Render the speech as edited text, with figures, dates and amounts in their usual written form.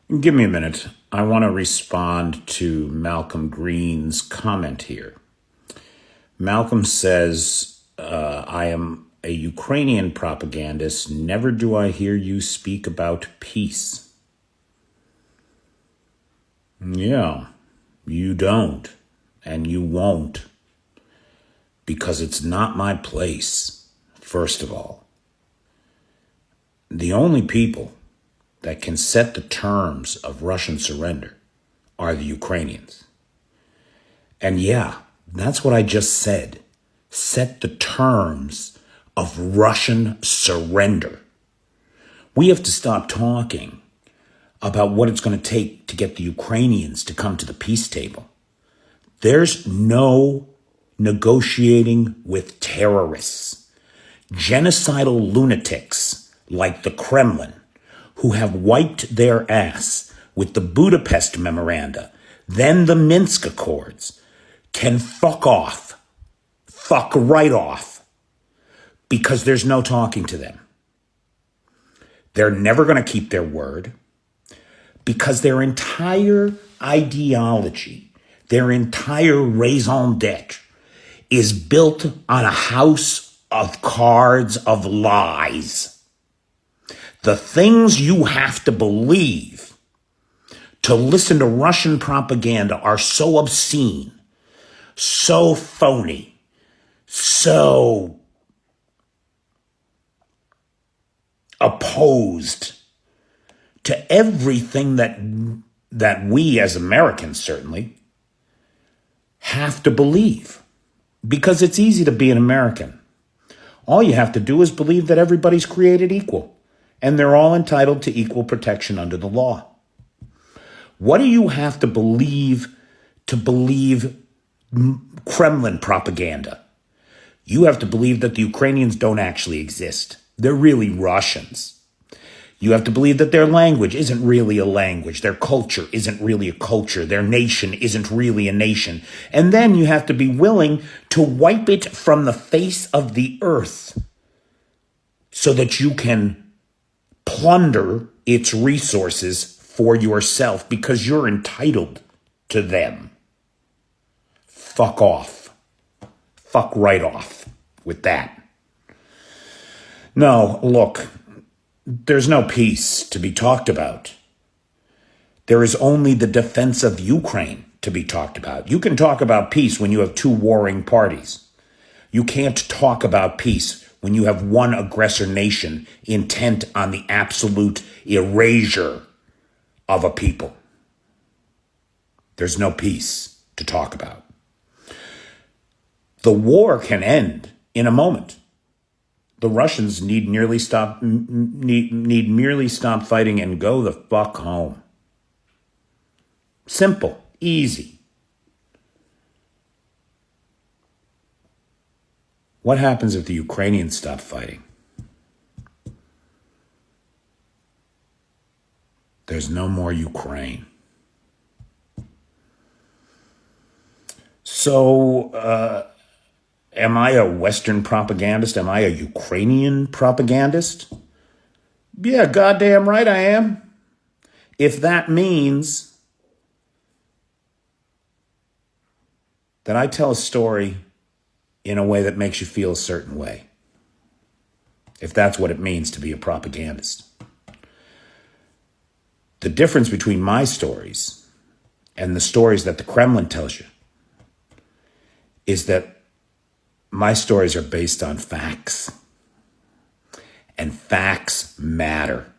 Give me a minute. I want to respond to Malcolm Green's comment here. Malcolm says, I am a Ukrainian propagandist. Never do I hear you speak about peace. Yeah, you don't, and you won't, because it's not my place, first of all. The only people that can set the terms of Russian surrender are the Ukrainians. And yeah, that's what I just said. Set the terms of Russian surrender. We have to stop talking about what it's going to take to get the Ukrainians to come to the peace table. There's no negotiating with terrorists, genocidal lunatics like the Kremlin, who have wiped their ass with the Budapest Memoranda, then the Minsk Accords, can fuck off. Fuck right off. Because there's no talking to them. They're never going to keep their word. Because their entire ideology, their entire raison d'etre is built on a house of cards of lies. The things you have to believe to listen to Russian propaganda are so obscene, so phony, so opposed to everything that we as Americans certainly have to believe. Because it's easy to be an American. All you have to do is believe that everybody's created equal and they're all entitled to equal protection under the law. What do you have to believe Kremlin propaganda? You have to believe that the Ukrainians don't actually exist. They're really Russians. You have to believe that their language isn't really a language. Their culture isn't really a culture. Their nation isn't really a nation. And then you have to be willing to wipe it from the face of the earth so that you can plunder its resources for yourself because you're entitled to them. Fuck off. Fuck right off with that. No, look. There's no peace to be talked about. There is only the defense of Ukraine to be talked about. You can talk about peace when you have two warring parties. You can't talk about peace when you have one aggressor nation intent on the absolute erasure of a people. There's no peace to talk about. The war can end in a moment. The Russians need merely stop fighting and go the fuck home. Simple, easy. What happens if the Ukrainians stop fighting? There's no more Ukraine. So, am I a Western propagandist? Am I a Ukrainian propagandist? Yeah, goddamn right I am. If that means that I tell a story in a way that makes you feel a certain way. If that's what it means to be a propagandist. The difference between my stories and the stories that the Kremlin tells you is that my stories are based on facts. And facts matter.